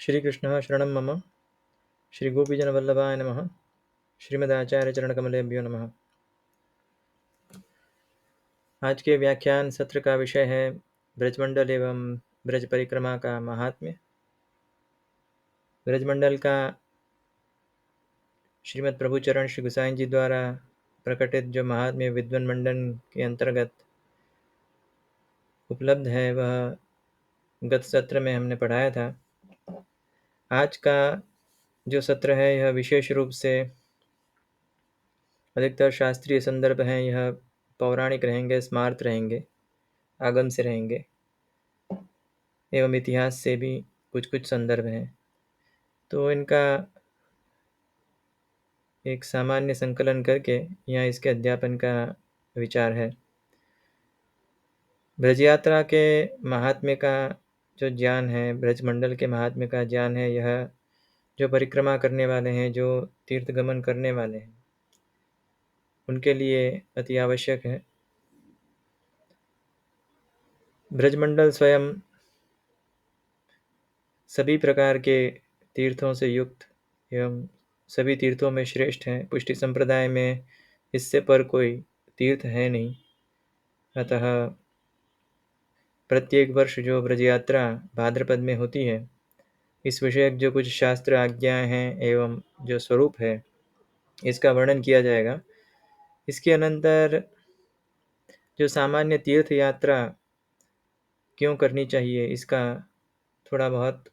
श्रीकृष्णः शरणं मम। श्रीगोपीजनवल्लभाय नमः। श्रीमदाचार्यचरणकमलेभ्यो नमः। आज के व्याख्यान सत्र का विषय है ब्रजमंडल एवं ब्रज परिक्रमा का महात्म्य। ब्रजमंडल का श्रीमद् प्रभुचरण श्री गोसाई जी द्वारा प्रकटित जो महात्म्य विद्वन मंडन के अंतर्गत उपलब्ध है, वह गत सत्र में हमने पढ़ाया था। आज का जो सत्र है, यह विशेष रूप से अधिकतर शास्त्रीय संदर्भ हैं, यह पौराणिक रहेंगे, स्मार्त रहेंगे, आगम से रहेंगे एवं इतिहास से भी कुछ कुछ संदर्भ हैं। तो इनका एक सामान्य संकलन करके यहाँ इसके अध्यापन का विचार है। ब्रज यात्रा के महात्म्य का जो ज्ञान है, ब्रजमंडल के महात्म्य का ज्ञान है, यह जो परिक्रमा करने वाले हैं, जो तीर्थगमन करने वाले हैं, उनके लिए अति आवश्यक है। ब्रजमंडल स्वयं सभी प्रकार के तीर्थों से युक्त एवं सभी तीर्थों में श्रेष्ठ है। पुष्टि संप्रदाय में इससे पर कोई तीर्थ है नहीं। अतः प्रत्येक वर्ष जो ब्रज यात्रा भाद्रपद में होती है, इस विषयक जो कुछ शास्त्र आज्ञाएं हैं एवं जो स्वरूप है, इसका वर्णन किया जाएगा। इसके अनंतर जो सामान्य तीर्थ यात्रा क्यों करनी चाहिए, इसका थोड़ा बहुत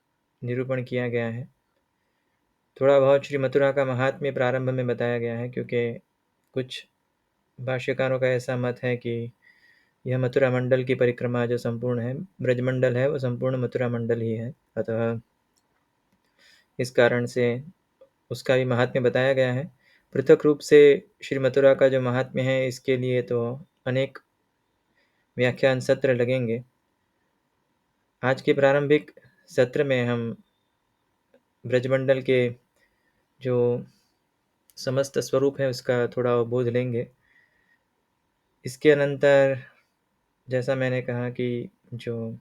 निरूपण किया गया है। थोड़ा बहुत श्री मथुरा का महात्म्य प्रारंभ में बताया गया है, क्योंकि कुछ भाष्यकारों का ऐसा मत है कि यह मथुरा मंडल की परिक्रमा जो संपूर्ण है, ब्रजमंडल है, वो संपूर्ण मथुरा मंडल ही है। अतः इस कारण से उसका भी महात्म्य बताया गया है। पृथक रूप से श्री मथुरा का जो महात्म्य है, इसके लिए तो अनेक व्याख्यान सत्र लगेंगे। आज के प्रारंभिक सत्र में हम ब्रजमंडल के जो समस्त स्वरूप है, उसका थोड़ा अवबोध लेंगे। इसके अनंतर जैसा मैंने कहा कि जो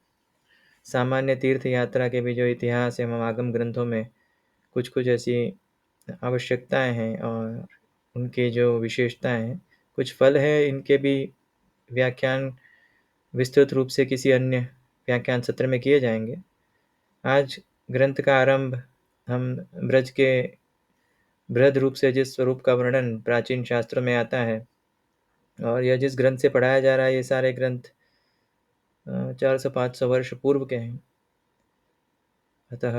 सामान्य तीर्थ यात्रा के भी जो इतिहास एवं आगम ग्रंथों में कुछ कुछ ऐसी आवश्यकताएं हैं और उनके जो विशेषताएं हैं, कुछ फल है, इनके भी व्याख्यान विस्तृत रूप से किसी अन्य व्याख्यान सत्र में किए जाएंगे। आज ग्रंथ का आरंभ हम ब्रज के बृहद रूप से जिस स्वरूप का वर्णन प्राचीन शास्त्रों में आता है, और यह जिस ग्रंथ से पढ़ाया जा रहा है, ये सारे ग्रंथ 400-500 वर्ष पूर्व के हैं। अतः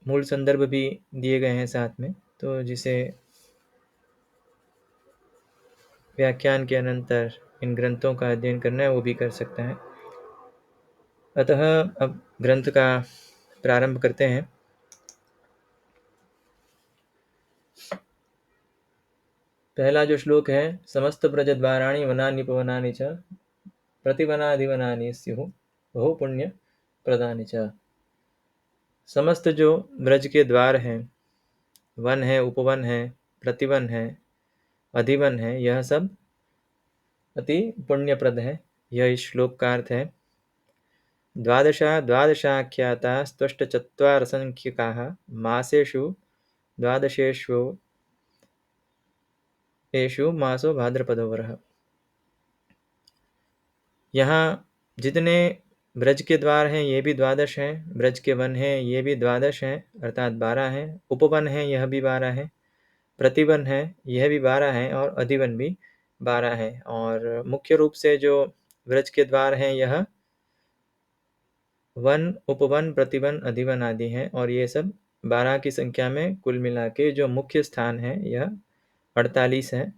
मूल संदर्भ भी दिए गए हैं साथ में, तो जिसे व्याख्यान के अनंतर इन ग्रंथों का अध्ययन करना है, वो भी कर सकता है। अतः अब ग्रंथ का प्रारंभ करते हैं। पहला जो श्लोक है, समस्त ब्रजद्वाराणि वनान्युपवनानि च प्रतिवनाधिवनानि स्युः बहु पुण्य प्रदानि च। समस्त जो ब्रज के द्वार हैं, वन है, उपवन है, प्रतिवन है, अधिवन है, यह सब अति पुण्यप्रद है। यह इस श्लोक का अर्थ है। द्वादशाख्यातास्त्वष्टचत्वारसंख्यकाः मासेषु द्वादशेषु एषु मासो भाद्रपदो वरः। यहाँ जितने ब्रज के द्वार हैं, ये भी 12 हैं। ब्रज के वन हैं, ये भी 12 हैं, अर्थात 12 हैं। उपवन है, यह भी 12 है। प्रतिवन है, यह भी 12 है, और अधिवन भी 12 है। और मुख्य रूप से जो ब्रज के द्वार हैं, यह वन, उपवन, प्रतिवन, अधिवन आदि हैं, और ये सब 12 की संख्या में कुल मिला के जो मुख्य स्थान है, यह 48 है।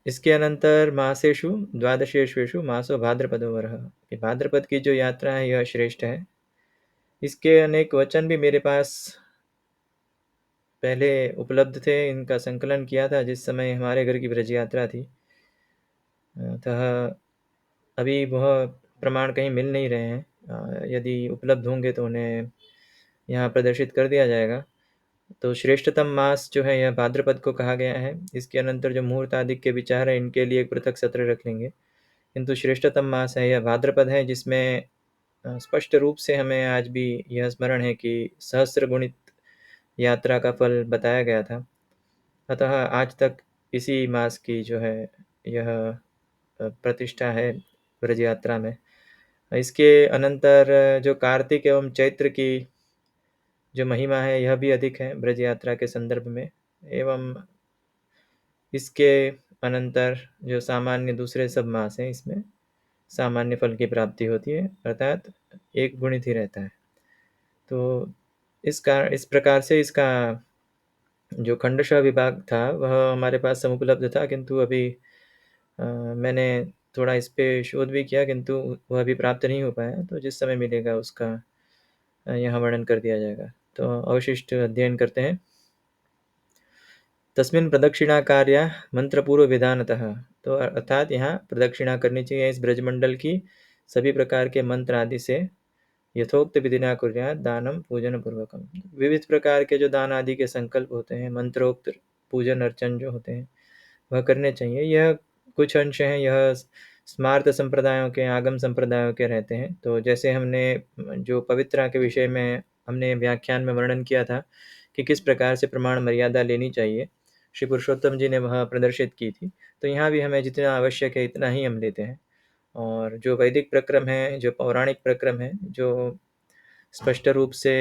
इसके अनंतर मासेषु द्वादशेषु मासो भाद्रपदो वरः। भाद्रपद की जो यात्रा है, यह श्रेष्ठ है। इसके अनेक वचन भी मेरे पास पहले उपलब्ध थे। इनका संकलन किया था जिस समय हमारे घर की ब्रज यात्रा थी। अतः अभी वह प्रमाण कहीं मिल नहीं रहे हैं। यदि उपलब्ध होंगे तो उन्हें यहाँ प्रदर्शित कर दिया जाएगा। तो श्रेष्ठतम मास जो है, यह भाद्रपद को कहा गया है। इसके अनंतर जो मुहूर्त आदि के विचार है, इनके लिए एक पृथक सत्र रख लेंगे, किंतु श्रेष्ठतम मास है यह भाद्रपद है, जिसमें स्पष्ट रूप से हमें आज भी यह स्मरण है कि सहस्र गुणित यात्रा का फल बताया गया था। अतः आज तक इसी मास की जो है यह प्रतिष्ठा है ब्रज यात्रा में। इसके अनंतर जो कार्तिक एवं चैत्र की जो महिमा है यह भी अधिक है ब्रज यात्रा के संदर्भ में। एवं इसके अनंतर जो सामान्य दूसरे सब मास हैं इसमें सामान्य फल की प्राप्ति होती है, अर्थात एक गुणित ही रहता है। तो इस प्रकार से इसका जो खंडशः विभाग था वह हमारे पास समुपलब्ध था, किंतु अभी मैंने थोड़ा इस पे शोध भी किया, किंतु वह अभी प्राप्त नहीं हो पाया। तो जिस समय मिलेगा उसका यहाँ वर्णन कर दिया जाएगा। तो अवशिष्ट अध्ययन करते हैं। तस्मिन् प्रदक्षिणा कार्या मंत्रपूर्व विधानतः, तो अर्थात यहाँ प्रदक्षिणा करनी चाहिए इस ब्रजमंडल की सभी प्रकार के मंत्र आदि से। यथोक्त विधिना कुर्यात् दानम पूजन पूर्वकम, विविध प्रकार के जो दान आदि के संकल्प होते हैं, मंत्रोक्त पूजन अर्चन जो होते हैं वह करने चाहिए। यह कुछ अंश हैं, यह स्मार्त संप्रदायों के, आगम संप्रदायों के रहते हैं। तो जैसे हमने जो पवित्रा के विषय में हमने व्याख्यान में वर्णन किया था कि किस प्रकार से प्रमाण मर्यादा लेनी चाहिए, श्री पुरुषोत्तम जी ने वह प्रदर्शित की थी। तो यहाँ भी हमें जितना आवश्यक है इतना ही हम लेते हैं। और जो वैदिक प्रक्रम है, जो पौराणिक प्रक्रम है, जो स्पष्ट रूप से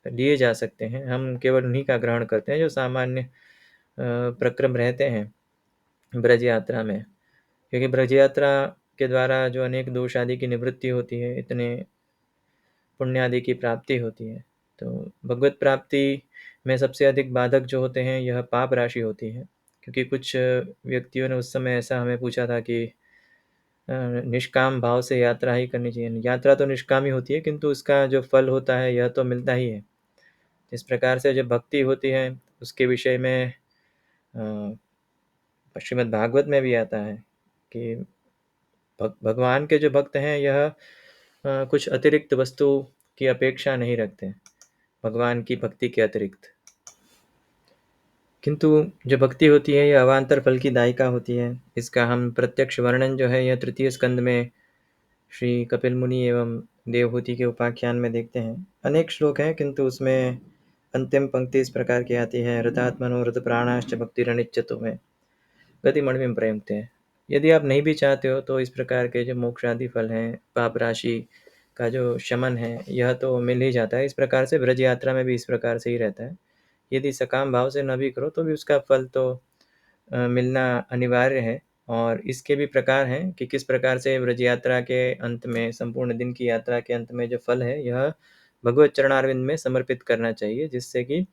लिए जा सकते हैं, हम केवल उन्हीं का ग्रहण करते हैं जो सामान्य प्रक्रम रहते हैं ब्रज यात्रा में। क्योंकि ब्रज यात्रा के द्वारा जो अनेक दोष आदि की निवृत्ति होती है, इतने पुण्य आदि की प्राप्ति होती है। तो भगवत प्राप्ति में सबसे अधिक बाधक जो होते हैं यह पाप राशि होती है। क्योंकि कुछ व्यक्तियों ने उस समय ऐसा हमें पूछा था कि निष्काम भाव से यात्रा ही करनी चाहिए। यात्रा तो निष्काम ही होती है, किंतु उसका जो फल होता है यह तो मिलता ही है। इस प्रकार से जो भक्ति होती है उसके विषय में श्रीमद् भागवत में भी आता है कि भगवान के जो भक्त हैं यह कुछ अतिरिक्त वस्तु की अपेक्षा नहीं रखते भगवान की भक्ति के अतिरिक्त। किंतु जो भक्ति होती है यह अवान्तर फल की दायिका होती है। इसका हम प्रत्यक्ष वर्णन जो है यह तृतीय स्कंद में श्री कपिल मुनि एवं देवहूति के उपाख्यान में देखते हैं। अनेक श्लोक हैं, किंतु उसमें अंतिम पंक्ति इस प्रकार की आती है, रथात् मनोरथ प्राणाश्च भक्तिरनिच्यतो में गतिमणिं प्रयुङ्क्ते हैं। यदि आप नहीं भी चाहते हो तो इस प्रकार के जो मोक्ष आदि फल हैं, पाप राशि का जो शमन है, यह तो मिल ही जाता है। इस प्रकार से ब्रज यात्रा में भी इस प्रकार से ही रहता है। यदि सकाम भाव से न भी करो तो भी उसका फल तो मिलना अनिवार्य है। और इसके भी प्रकार हैं कि किस प्रकार से ब्रज यात्रा के अंत में, संपूर्ण दिन की यात्रा के अंत में जो फल है यह भगवत चरणारविंद में समर्पित करना चाहिए, जिससे कि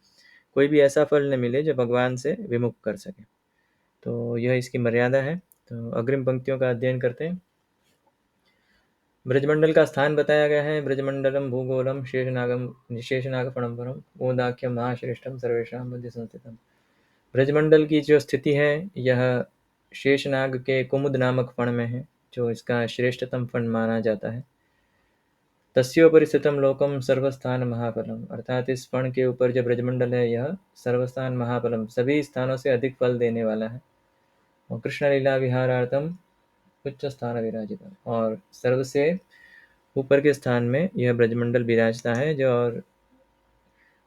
कोई भी ऐसा फल न मिले जो भगवान से विमुख कर सके। तो यह इसकी मर्यादा है। तो अग्रिम पंक्तियों का अध्ययन करते हैं। ब्रजमंडल का स्थान बताया गया है। ब्रजमंडलम भूगोलम शेषनाग फणम्बरम मोदाख्यम महाश्रेष्ठम सर्वेषां मध्य संस्थितम। ब्रजमंडल की जो स्थिति है यह शेषनाग के कुमुद नामक फण में है, जो इसका श्रेष्ठतम फण माना जाता है। तस्योपरि स्थितम लोकम सर्वस्थान महाफलम, अर्थात इस फण के ऊपर जो ब्रजमंडल है यह सर्वस्थान महाफलम, सभी स्थानों से अधिक फल देने वाला है। और कृष्ण लीला विहारार्थम उच्च स्थान विराजित, और सर्व से ऊपर के स्थान में यह ब्रजमंडल विराजता है। जो और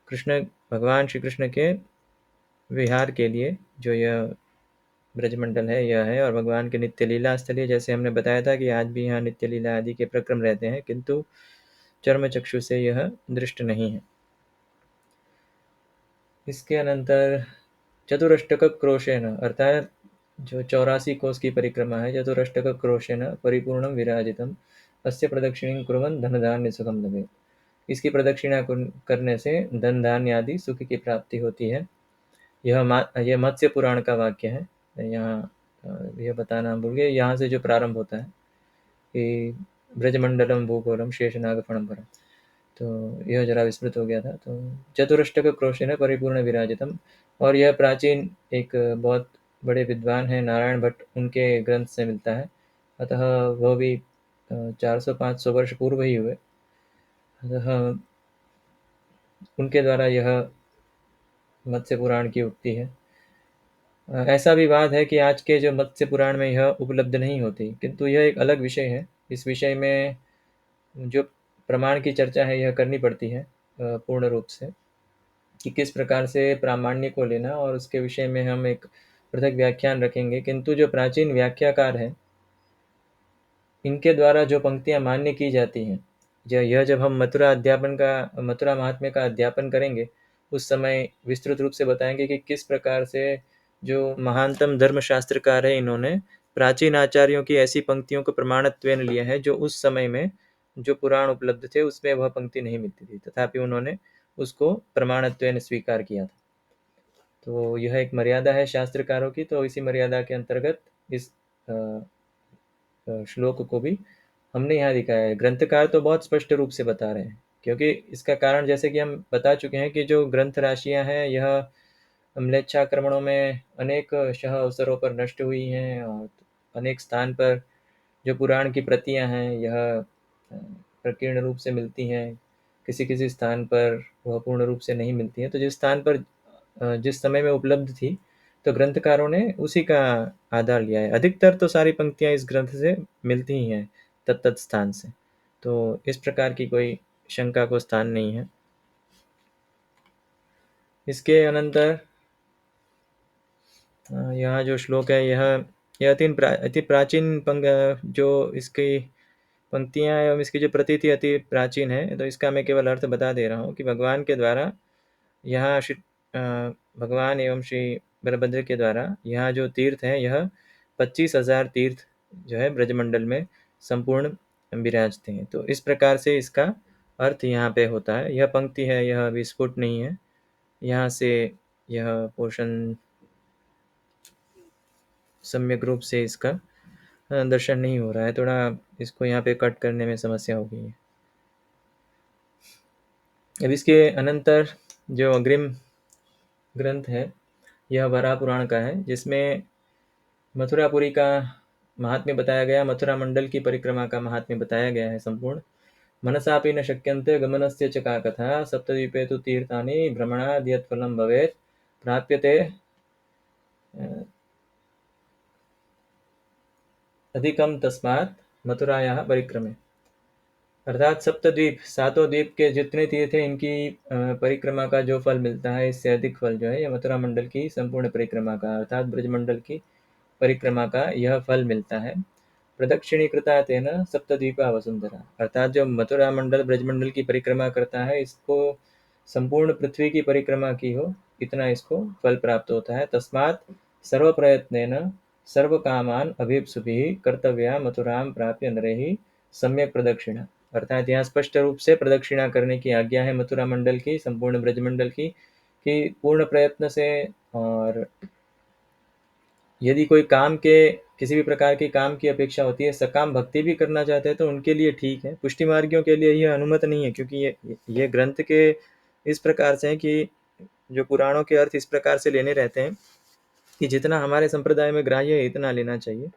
कृष्ण भगवान श्री कृष्ण के विहार के लिए जो यह ब्रजमंडल है यह है। और भगवान के नित्य लीला स्थलीय, जैसे हमने बताया था कि आज भी यहाँ नित्य लीला आदि के प्रक्रम रहते हैं, किंतु चर्म चक्षु से यह दृष्ट नहीं है। इसके अनंतर चतुरष्टक क्रोशेन, अर्थात जो 84 कोस की परिक्रमा है, चतुरष्टक क्रोशेन परिपूर्णम विराजितम अस्य प्रदक्षिणीं कुर्वन् धन धान्य सुखम लभेत्। इसकी प्रदक्षिणा करने से धन धान्य आदि सुख की प्राप्ति होती है। यह मत्स्य पुराण का वाक्य है। यहाँ यह बताना भूल गए, यहाँ से जो प्रारंभ होता है कि ब्रजमंडलम भूगोलम शेषनाग फणम्बरम, तो यह जरा विस्मृत हो गया था। तो चतुरष्टक क्रोशेन परिपूर्ण विराजितम, और यह प्राचीन एक बहुत बड़े विद्वान हैं नारायण भट्ट, उनके ग्रंथ से मिलता है। अतः वह भी 400-500 वर्ष पूर्व ही हुए। अतः उनके द्वारा यह मत्स्य पुराण की उक्ति है। ऐसा विवाद है कि आज के जो मत्स्य पुराण में यह उपलब्ध नहीं होती, किंतु यह एक अलग विषय है। इस विषय में जो प्रमाण की चर्चा है यह करनी पड़ती है पूर्ण रूप से, कि किस प्रकार से प्रामाण्य को लेना, और उसके विषय में हम एक पृथक व्याख्यान रखेंगे। किंतु जो प्राचीन व्याख्याकार हैं, इनके द्वारा जो पंक्तियाँ मान्य की जाती हैं, यह जब हम मथुरा महात्म्य का अध्यापन करेंगे, उस समय विस्तृत रूप से बताएंगे कि किस प्रकार से जो महानतम धर्मशास्त्रकार है, इन्होंने प्राचीन आचार्यों की ऐसी पंक्तियों को प्रमाणत्वेन लिया है जो उस समय में जो पुराण उपलब्ध थे उसमें वह पंक्ति नहीं मिलती थी, तथापि उन्होंने उसको प्रमाणत्वेन स्वीकार किया था। तो यह एक मर्यादा है शास्त्रकारों की, तो इसी मर्यादा के अंतर्गत इस श्लोक को भी हमने यहाँ दिखाया है। ग्रंथकार तो बहुत स्पष्ट रूप से बता रहे हैं, क्योंकि इसका कारण जैसे कि हम बता चुके हैं कि जो ग्रंथ राशियाँ हैं यह म्लेच्छाक्रमणों में अनेक शह अवसरों पर नष्ट हुई हैं, और अनेक स्थान पर जो पुराण की प्रतियां हैं यह प्रकीर्ण रूप से मिलती हैं, किसी किसी स्थान पर वह पूर्ण रूप से नहीं मिलती हैं। तो जिस स्थान पर जिस समय में उपलब्ध थी, तो ग्रंथकारों ने उसी का आधार लिया है। अधिकतर तो सारी पंक्तियां इस ग्रंथ से मिलती ही हैं, तत्त स्थान से, तो इस प्रकार की कोई शंका को स्थान नहीं है। इसके अनंतर यहाँ जो श्लोक है यह अति प्राचीन जो इसकी पंक्तियाँ एवं इसकी जो प्रतीति अति प्राचीन है, तो इसका मैं केवल अर्थ बता दे रहा हूँ कि भगवान के द्वारा यहाँ भगवान एवं श्री बलभद्र के द्वारा यहाँ जो तीर्थ है, यह 25,000 तीर्थ जो है ब्रजमंडल में संपूर्ण विराजते हैं। तो इस प्रकार से इसका अर्थ यहाँ पे होता है। यह पंक्ति है, यह विस्फुट नहीं है, यहाँ से यह पोर्शन सम्यक रूप से इसका दर्शन नहीं हो रहा है। थोड़ा इसको यहाँ पे कट करने में समस्या हो गई है। अब इसके अनंतर जो अग्रिम ग्रंथ है यह वराह पुराण का है, जिसमें मथुरापुरी का महात्म्य बताया गया, मथुरा मंडल की परिक्रमा का महात्म्य बताया गया है संपूर्ण। मनसापि न शक्यन्ते गमनस्य च का कथा, सप्तद्वीपे तु तीर्थानि भ्रमणाद् यत् फलं भवेत् प्राप्यते अधिकम तस्मात् मथुरायाः परिक्रमे। अर्थात सप्तद्वीप, सातों द्वीप के जितने तीर्थ हैं, इनकी परिक्रमा का जो फल मिलता है, इससे अधिक फल जो है यह मथुरा मंडल की संपूर्ण परिक्रमा का, अर्थात ब्रजमंडल की परिक्रमा का यह फल मिलता है। प्रदक्षिणीकृता तेन सप्तद्वीपा वसुंधरा, अर्थात जो मथुरा मंडल ब्रजमंडल की परिक्रमा करता है, इसको संपूर्ण पृथ्वी की परिक्रमा की हो इतना इसको फल प्राप्त होता है। तस्मात् सर्व प्रयत्नेन सर्व कामान अभीप्सुभिः कर्तव्या मथुरां प्राप्य नरैः सम्यक प्रदक्षिणा, अर्थात यहाँ स्पष्ट रूप से प्रदक्षिणा करने की आज्ञा है मथुरा मंडल की, संपूर्ण ब्रजमंडल की, कि पूर्ण प्रयत्न से, और यदि कोई काम के किसी भी प्रकार के काम की अपेक्षा होती है, सकाम भक्ति भी करना चाहते हैं, तो उनके लिए ठीक है। पुष्टि मार्गियों के लिए यह अनुमत नहीं है, क्योंकि ये ग्रंथ के इस प्रकार से हैं कि जो पुराणों के अर्थ इस प्रकार से लेने रहते हैं कि जितना हमारे संप्रदाय में ग्राह्य है इतना लेना चाहिए।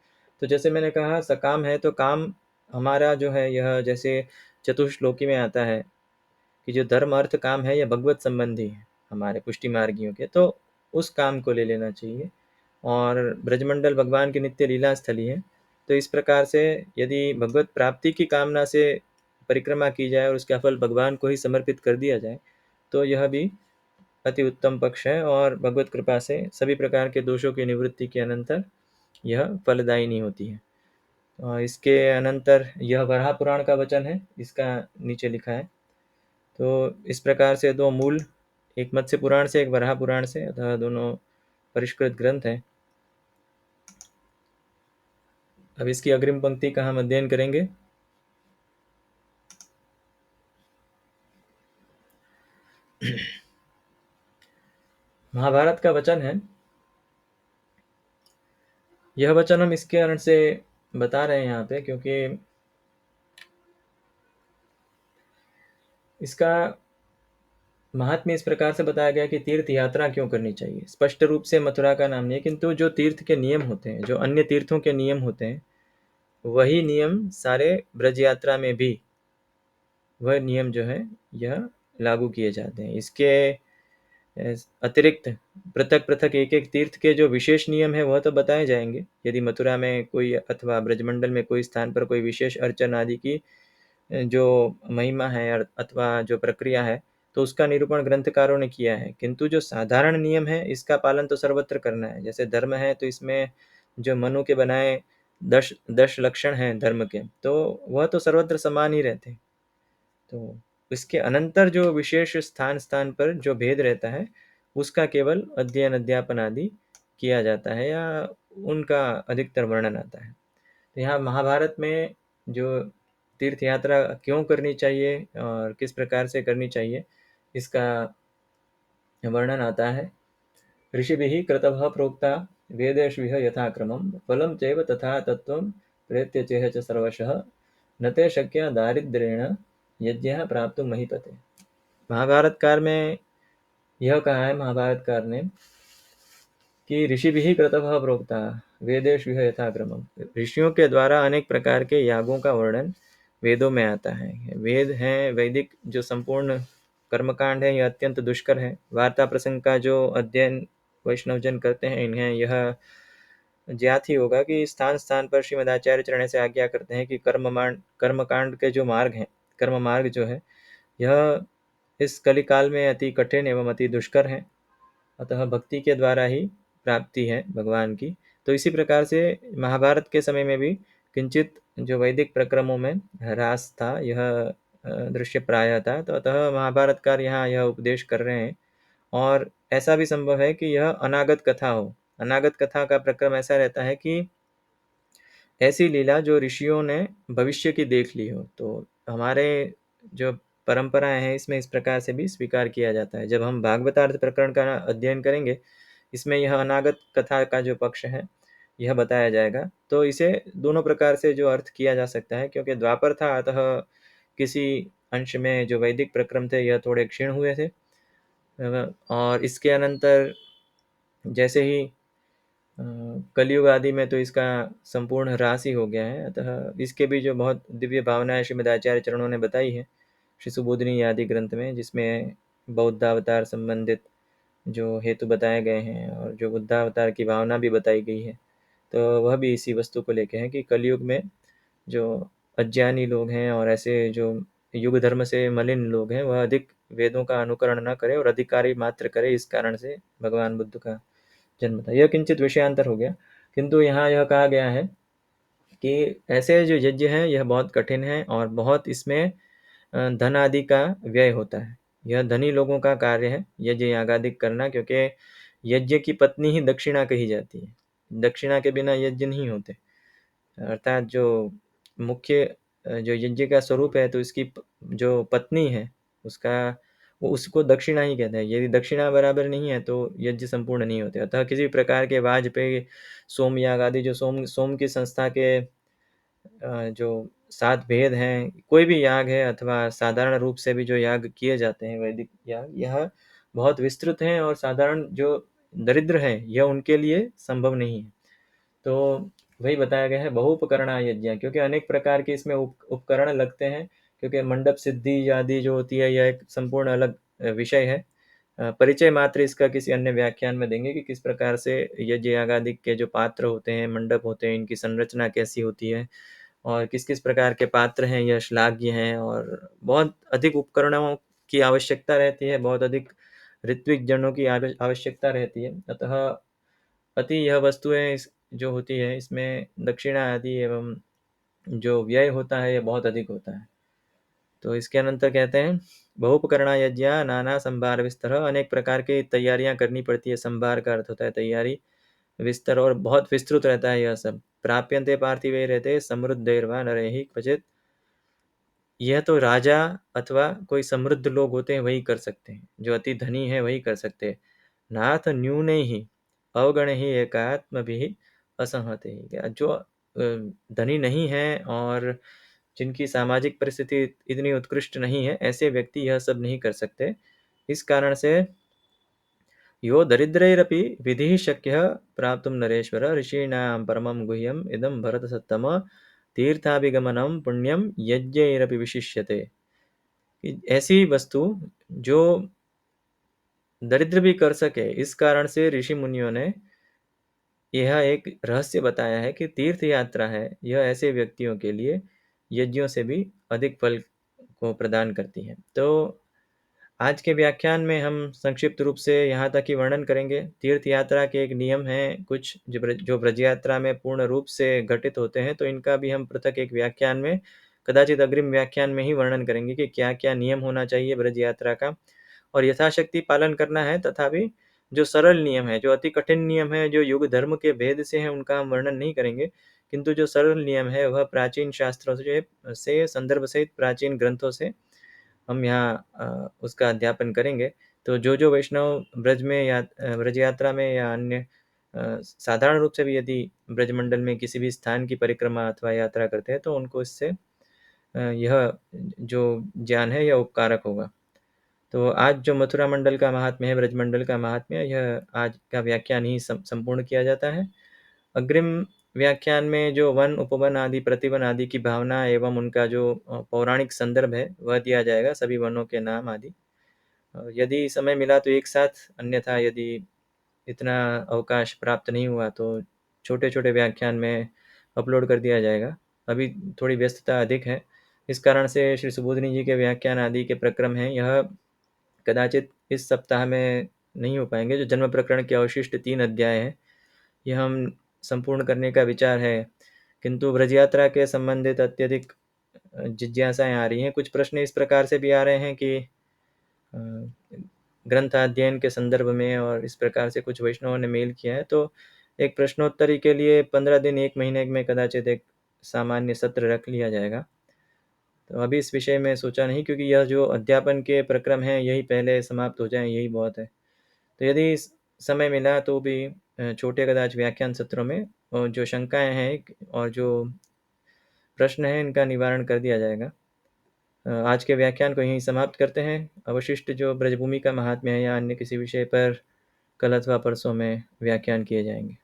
तो जैसे मैंने कहा सकाम है, तो काम हमारा जो है यह जैसे चतुश्लोकी में आता है कि जो धर्म अर्थ काम है यह भगवत संबंधी है हमारे पुष्टि मार्गियों के, तो उस काम को ले लेना चाहिए। और ब्रजमंडल भगवान की नित्य लीला स्थली है, तो इस प्रकार से यदि भगवत प्राप्ति की कामना से परिक्रमा की जाए और उसका फल भगवान को ही समर्पित कर दिया जाए, तो यह भी अति उत्तम पक्ष है, और भगवत कृपा से सभी प्रकार के दोषों की निवृत्ति के अनंतर यह फलदायिनी होती है। और इसके अनंतर यह वराह पुराण का वचन है, इसका नीचे लिखा है। तो इस प्रकार से दो मूल, एक मत्स्य पुराण से, एक वराह पुराण से, अतः दोनों परिष्कृत ग्रंथ हैं। अब इसकी अग्रिम पंक्ति का हम अध्ययन करेंगे। महाभारत का वचन है। यह वचन हम इसके कारण से बता रहे हैं यहाँ पे, क्योंकि इसका महात्म्य इस प्रकार से बताया गया कि तीर्थ यात्रा क्यों करनी चाहिए। स्पष्ट रूप से मथुरा का नाम नहीं है, किंतु जो तीर्थ के नियम होते हैं, जो अन्य तीर्थों के नियम होते हैं, वही नियम सारे ब्रज यात्रा में भी वह नियम जो है यह लागू किए जाते हैं। इसके अतिरिक्त पृथक पृथक एक एक तीर्थ के जो विशेष नियम है वह तो बताए जाएंगे। यदि मथुरा में कोई अथवा ब्रजमंडल में कोई स्थान पर कोई विशेष अर्चन आदि की जो महिमा है अथवा जो प्रक्रिया है, तो उसका निरूपण ग्रंथकारों ने किया है। किंतु जो साधारण नियम है, इसका पालन तो सर्वत्र करना है। जैसे धर्म है, तो इसमें जो मनु के बनाए 10 लक्षण हैं धर्म के, तो वह तो सर्वत्र समान ही रहते हैं। तो इसके अनंतर जो विशेष स्थान पर जो भेद रहता है, उसका केवल अध्ययन अध्यापन आदि किया जाता है या उनका अधिकतर वर्णन आता है। तो यहाँ महाभारत में जो तीर्थ यात्रा क्यों करनी चाहिए और किस प्रकार से करनी चाहिए, इसका वर्णन आता है। ऋषिभिः कृतभः प्रोक्ता वेदेष्विह यथाक्रमं फलं चैव तथा तत्त्वं प्रेत्य चेह च सर्वशः न ते शक्य दारिद्र्येण यज्ञः प्राप्तुं महीपते। महाभारतकार में यह कहा है महाभारतकार ने कि ऋषिभिः कृतभः प्रोक्ता वेदेष्विह यथाक्रमं, ऋषियों के द्वारा अनेक प्रकार के यागों का वर्णन वेदों में आता है। वेद हैं, वैदिक जो संपूर्ण कर्मकांड है, यह अत्यंत दुष्कर है। वार्ता प्रसंग का जो अध्ययन वैष्णवजन करते हैं, इन्हें यह ज्ञात ही होगा कि स्थान स्थान पर श्रीमद आचार्य चरण से आज्ञा करते हैं कि कर्मकांड के जो मार्ग हैं, कर्म मार्ग जो है, यह इस कलिकाल में अति कठिन एवं अति दुष्कर है। अतः भक्ति के द्वारा ही प्राप्ति है भगवान की। तो इसी प्रकार से महाभारत के समय में भी किंचित जो वैदिक प्रक्रमों में ह्रास था, यह दृश्य प्राय था। तो अतः महाभारतकार यहाँ यह उपदेश कर रहे हैं। और ऐसा भी संभव है कि यह अनागत कथा हो। अनागत कथा का प्रक्रम ऐसा रहता है कि ऐसी लीला जो ऋषियों ने भविष्य की देख ली हो। तो हमारे जो परंपराएं हैं, इसमें इस प्रकार से भी स्वीकार किया जाता है। जब हम भागवतार्थ प्रकरण का अध्ययन करेंगे, इसमें यह अनागत कथा का जो पक्ष है, यह बताया जाएगा। तो इसे दोनों प्रकार से जो अर्थ किया जा सकता है, क्योंकि द्वापर था, अतः किसी अंश में जो वैदिक प्रक्रम थे, यह थोड़े क्षीण हुए थे। और इसके अनंतर जैसे ही कलयुग आदि में तो इसका संपूर्ण ह्रास ही हो गया है। अतः इसके भी जो बहुत दिव्य भावनाएं श्रीमद आचार्य चरणों ने बताई है श्री सुबोधिनी आदि ग्रंथ में, जिसमें बौद्धावतार संबंधित जो हेतु बताए गए हैं और जो बुद्धावतार की भावना भी बताई गई है, तो वह भी इसी वस्तु को लेके है कि कलयुग में जो अज्ञानी लोग हैं और ऐसे जो युग धर्म से मलिन लोग हैं, वह अधिक वेदों का अनुकरण न करे और अधिकारी मात्र करे। इस कारण से भगवान बुद्ध का जन्म था। यह किंचित विषयांतर हो गया, किंतु यहाँ यह कहा गया है कि ऐसे जो यज्ञ हैं, यह बहुत कठिन है और बहुत इसमें धन आदि का व्यय होता है। यह धनी लोगों का कार्य है यज्ञ यागादिक करना, क्योंकि यज्ञ की पत्नी ही दक्षिणा कही जाती है। दक्षिणा के बिना यज्ञ नहीं होते। अर्थात जो मुख्य जो यज्ञ का स्वरूप है, तो इसकी जो पत्नी है, उसका वो उसको दक्षिणा ही कहते हैं। यदि दक्षिणा बराबर नहीं है, तो यज्ञ संपूर्ण नहीं होते। अतः किसी प्रकार के वाजपेय, सोम याग आदि जो सोम सोम की संस्था के जो 7 भेद हैं, कोई भी याग है अथवा साधारण रूप से भी जो याग किए जाते हैं वैदिक याग, यह बहुत विस्तृत हैं और साधारण जो दरिद्र है, यह उनके लिए संभव नहीं है। तो वही बताया गया है बहुपकरणा यज्ञ, क्योंकि अनेक प्रकार के इसमें उपकरण लगते हैं। क्योंकि मंडप सिद्धि आदि जो होती है, यह एक संपूर्ण अलग विषय है। परिचय मात्र इसका किसी अन्य व्याख्यान में देंगे कि किस प्रकार से यज्ञ यागादि के जो पात्र होते हैं, मंडप होते हैं, इनकी संरचना कैसी होती है और किस किस प्रकार के पात्र हैं, यह श्लाघ्य हैं। और बहुत अधिक उपकरणों की आवश्यकता रहती है, बहुत अधिक ऋत्विक जनों की आवश्यकता रहती है। अतः अति यह वस्तुएं जो होती है, इसमें दक्षिणा आदि एवं जो व्यय होता है, यह बहुत अधिक होता है। तो इसके अनंतर कहते हैं बहुपकरणा यज्ञ नाना संभार विस्तर, अनेक प्रकार की तैयारियां करनी पड़ती है। संभार का अर्थ होता है तैयारी, विस्तर, और बहुत विस्तृत रहता है यह सब। प्राप्यन्ते पार्थिवे रहते समृद्धैर्वा नरैः क्वचित्, यह तो राजा अथवा कोई समृद्ध लोग होते हैं वही कर सकते हैं, जो अति धनी है वही कर सकते हैं। नाथ न्यूने ही अवगण ही एकात्म भी असंहते, जो धनी नहीं है और जिनकी सामाजिक परिस्थिति इतनी उत्कृष्ट नहीं है, ऐसे व्यक्ति यह सब नहीं कर सकते। इस कारण से यो दरिद्रैरपि विधिः शक्यः प्राप्तुं नरेश्वर, ऋषीणां परमं गुह्यम् इदं भरतसत्तम, तीर्थाभिगमनं पुण्यम यज्ञैरपि विशिष्यते। ऐसी वस्तु जो दरिद्र भी कर सके, इस कारण से ऋषि मुनियों ने यह एक रहस्य बताया है कि तीर्थ यात्रा है, यह ऐसे व्यक्तियों के लिए यज्ञों से भी अधिक फल को प्रदान करती है। तो आज के व्याख्यान में हम संक्षिप्त रूप से यहाँ तक ही वर्णन करेंगे। तीर्थ यात्रा के एक नियम हैं कुछ जो ब्रज यात्रा में पूर्ण रूप से घटित होते हैं, तो इनका भी हम पृथक एक व्याख्यान में, कदाचित अग्रिम व्याख्यान में ही वर्णन करेंगे कि क्या-क्या नियम होना चाहिए ब्रज यात्रा का और यथाशक्ति पालन करना है। तथापि जो सरल नियम है, जो अति कठिन नियम है, जो युग धर्म के भेद से हैं, उनका हम वर्णन नहीं करेंगे। किंतु जो सरल नियम है, वह प्राचीन शास्त्रों से संदर्भ सहित प्राचीन ग्रंथों से हम यहाँ उसका अध्यापन करेंगे। तो जो वैष्णव ब्रज में या ब्रज यात्रा में या अन्य साधारण रूप से भी यदि ब्रजमंडल में किसी भी स्थान की परिक्रमा अथवा यात्रा करते हैं, तो उनको इससे यह जो ज्ञान है, यह उपकारक होगा। तो आज जो मथुरा मंडल का महात्म्य है, ब्रजमंडल का महात्म्य, यह आज का व्याख्यान ही संपूर्ण किया जाता है। अग्रिम व्याख्यान में जो वन, उपवन आदि, प्रतिवन आदि की भावना एवं उनका जो पौराणिक संदर्भ है, वह दिया जाएगा, सभी वनों के नाम आदि। यदि समय मिला तो एक साथ, अन्यथा यदि इतना अवकाश प्राप्त नहीं हुआ तो छोटे-छोटे व्याख्यान में अपलोड कर दिया जाएगा। अभी थोड़ी व्यस्तता अधिक है, इस कारण से श्री सुबोधनी जी के व्याख्यान आदि के प्रक्रम हैं, यह कदाचित इस सप्ताह में नहीं हो पाएँगे। जो जन्म प्रकरण के अवशिष्ट 3 अध्याय हैं, यह हम संपूर्ण करने का विचार है, किंतु ब्रज यात्रा के संबंधित अत्यधिक जिज्ञासाएँ आ रही हैं। कुछ प्रश्न इस प्रकार से भी आ रहे हैं कि ग्रंथ अध्ययन के संदर्भ में और इस प्रकार से कुछ वैष्णवों ने मेल किया है, तो एक प्रश्नोत्तरी के लिए 15 दिन, 1 महीने में कदाचित एक सामान्य सत्र रख लिया जाएगा। तो अभी इस विषय में सोचा नहीं, क्योंकि यह जो अध्यापन के प्रक्रम हैं, यही पहले समाप्त हो जाएँ, यही बहुत है। तो यदि समय मिला तो भी छोटे कदाच व्याख्यान सत्रों में जो शंकाएँ हैं और जो प्रश्न हैं, इनका निवारण कर दिया जाएगा। आज के व्याख्यान को यहीं समाप्त करते हैं। अवशिष्ट जो ब्रजभूमि का महात्म्य है या अन्य किसी विषय पर कल अथवा परसों में व्याख्यान किए जाएंगे।